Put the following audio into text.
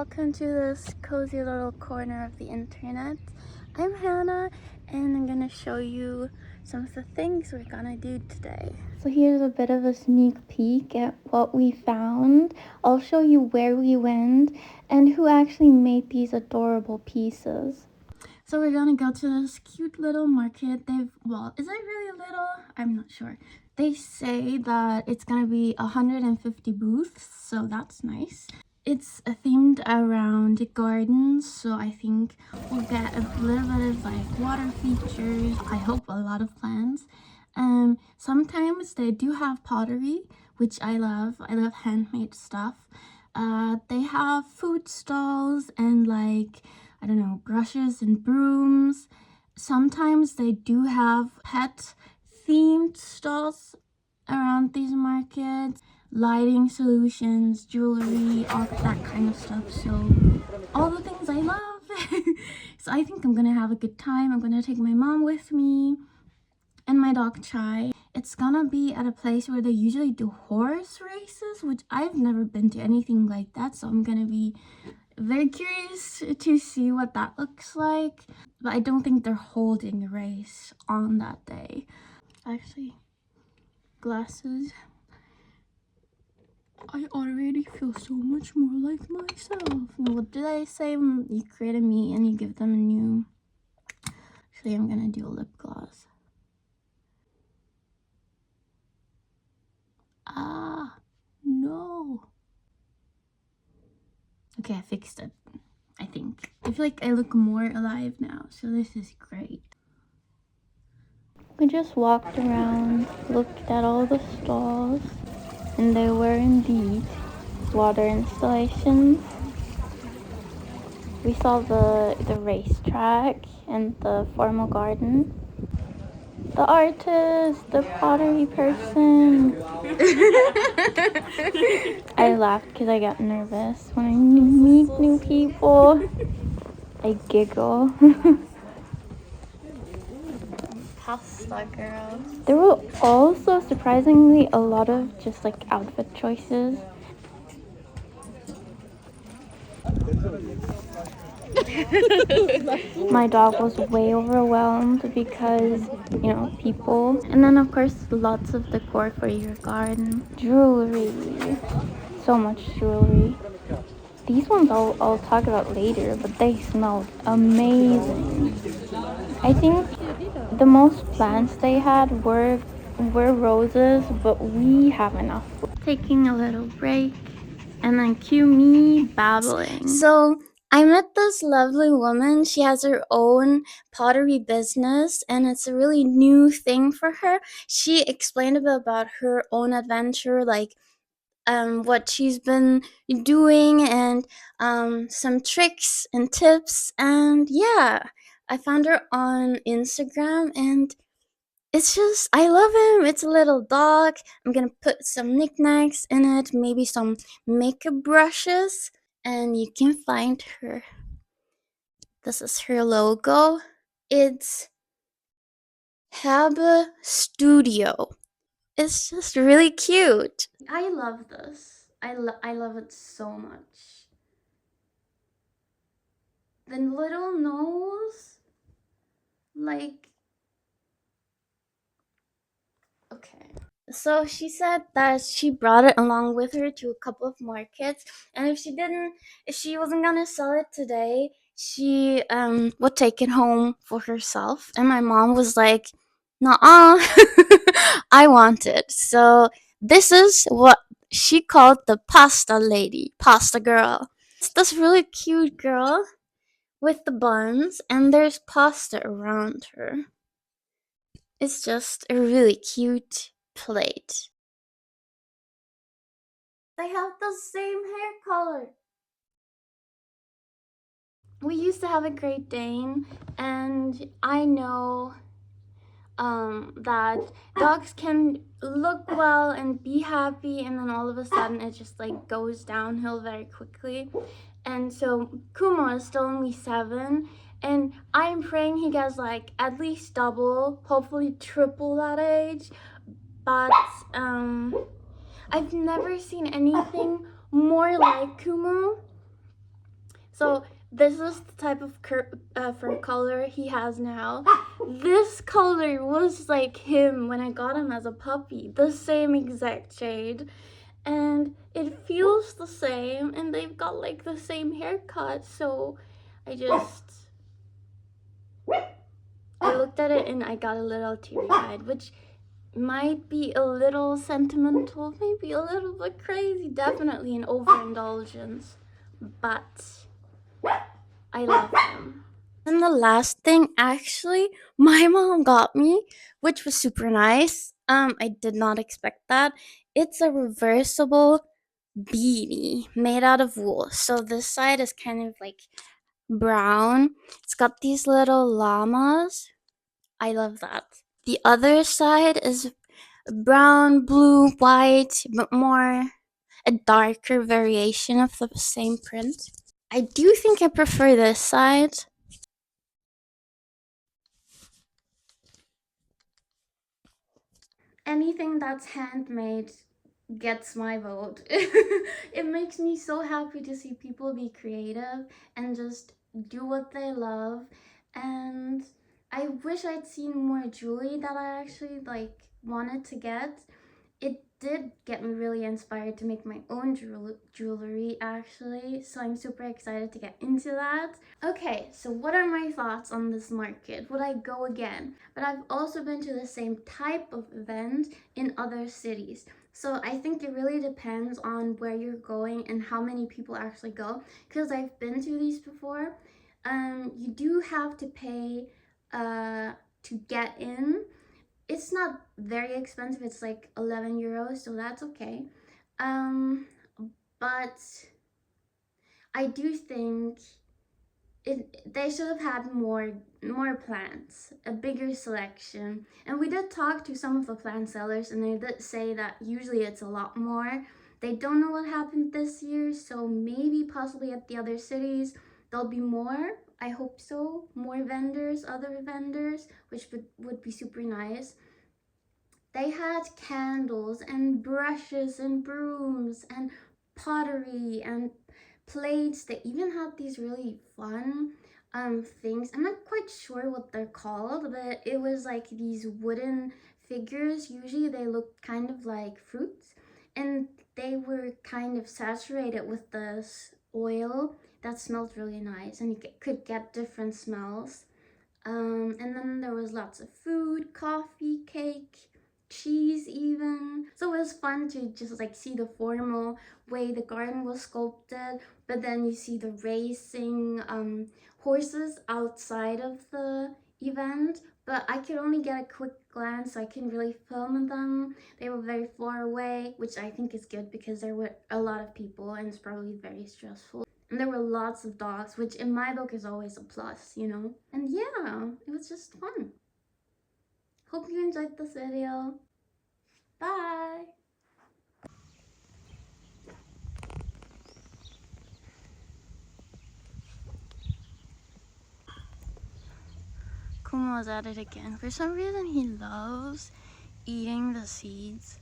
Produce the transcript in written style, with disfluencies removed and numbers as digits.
welcome to this cozy little corner of the internet. I'm Hannah and I'm gonna show you some of the things we're gonna do today. So here's a bit of a sneak peek at what we found. I'll show you where we went and who actually made these adorable pieces. So we're gonna go to this cute little market. Is it really little? I'm not sure. They say that it's gonna be 150 booths, so that's nice. It's themed around gardens, so I think we'll get a little bit of like water features. I hope a lot of plants. Sometimes they do have pottery, which I love. I love handmade stuff. They have food stalls and like, I don't know, brushes and brooms. Sometimes they do have pet themed stalls around these markets. Lighting solutions, jewelry, all that kind of stuff. So all the things I love. So I think I'm gonna have a good time. I'm gonna take my mom with me and my dog Chai. It's gonna be at a place where they usually do horse races, which I've never been to anything like that. So I'm gonna be very curious to see what that looks like. But I don't think they're holding a race on that day. Actually, glasses. I already feel so much more like myself. No, what did I say when you create a me and you give them a new? Actually, I'm gonna do a lip gloss. Ah, no. Okay, I fixed it, I think. I feel like I look more alive now, so this is great. We just walked around, looked at all the stalls, and they were indeed water installations. We saw the racetrack and the formal garden. The artist, the pottery person. I laughed because I got nervous when I meet new people. I giggle. Pasta girl. There were also surprisingly a lot of just like outfit choices. My dog was way overwhelmed because, you know, people. And then of course lots of decor for your garden. Jewelry. So much jewelry. These ones I'll talk about later, but they smelled amazing. I think the most plants they had were roses, but we have enough. Taking a little break. And then cue me babbling. So I met this lovely woman. She has her own pottery business and it's a really new thing for her. She explained a bit about her own adventure, like what she's been doing and some tricks and tips. And yeah, I found her on Instagram and it's just, I love him. It's a little dog. I'm gonna put some knickknacks in it, maybe some makeup brushes, and you can find her. This is her logo. It's Habe Studio. It's just really cute. I love this. I love it so much. The little nose, like, okay. So she said that she brought it along with her to a couple of markets, and if she wasn't gonna sell it today, she would take it home for herself. And my mom was like, "Nah, I want it." So this is what she called the pasta lady, pasta girl. It's this really cute girl with the buns, and there's pasta around her. It's just a really cute plate. They have the same hair color. We used to have a Great Dane, and I know that dogs can look well and be happy, and then all of a sudden it just like goes downhill very quickly. And so Kumo is still only 7, and I'm praying he gets like at least double, hopefully triple that age. But I've never seen anything more like Kumo. So this is the type of fur color he has now. This color was like him when I got him as a puppy, the same exact shade. And it feels the same, and they've got like the same haircut. So I looked at it and I got a little teary-eyed, which might be a little sentimental, maybe a little bit crazy, definitely an overindulgence, but I love him. And the last thing, actually, my mom got me, which was super nice. I did not expect that. It's a reversible beanie made out of wool. So this side is kind of like brown. It's got these little llamas. I love that. The other side is brown, blue, white, but more a darker variation of the same print. I do think I prefer this side. Anything that's handmade gets my vote. It makes me so happy to see people be creative and just do what they love. And I wish I'd seen more jewelry that I actually like wanted to get. It did get me really inspired to make my own jewelry actually, so I'm super excited to get into that. Okay, so what are my thoughts on this market? Would I go again? But I've also been to the same type of event in other cities. So I think it really depends on where you're going and how many people actually go. Because I've been to these before. You do have to pay to get in. It's not very expensive. It's like 11 euros, so that's okay. But I do think they should have had more plants, a bigger selection. And we did talk to some of the plant sellers, and they did say that usually it's a lot more. They don't know what happened this year, so maybe possibly at the other cities there'll be more. I hope so. More vendors, other vendors, which would be super nice. They had candles and brushes and brooms and pottery and plates. They even had these really fun things. I'm not quite sure what they're called, but it was like these wooden figures. Usually they looked kind of like fruits, and they were kind of saturated with this oil that smelled really nice, and you could get different smells. And then there was lots of food, coffee, cake, cheese even. So it was fun to just like see the formal way the garden was sculpted, but then you see the racing horses outside of the event. But I could only get a quick glance, so I couldn't really film them. They were very far away, which I think is good because there were a lot of people and it's probably very stressful. And there were lots of dogs, which in my book is always a plus, you know? And yeah, it was just fun. Hope you enjoyed this video. Bye! Kumo's at it again. For some reason, he loves eating the seeds.